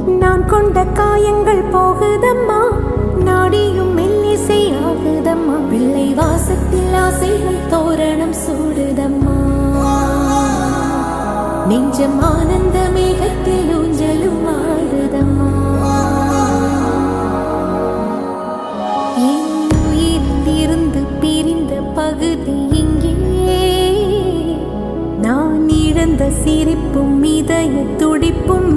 நான் கொண்ட காயங்கள் போகுதம்மா, நாடியும் மெல்லிசை ஆகுதம்மா. பிள்ளை வாசத்தில் ஆசைகள் தோரணம் சூடுதம்மா. நெஞ்சம் ஆனந்த மேகத்தில் ஊஞ்சலும் ஆடுதம்மா. என் உயிரிலிருந்து பிரிந்த பகுதி இங்கே, நான் இழந்த சிரிப்பும் இதய துடிப்பும்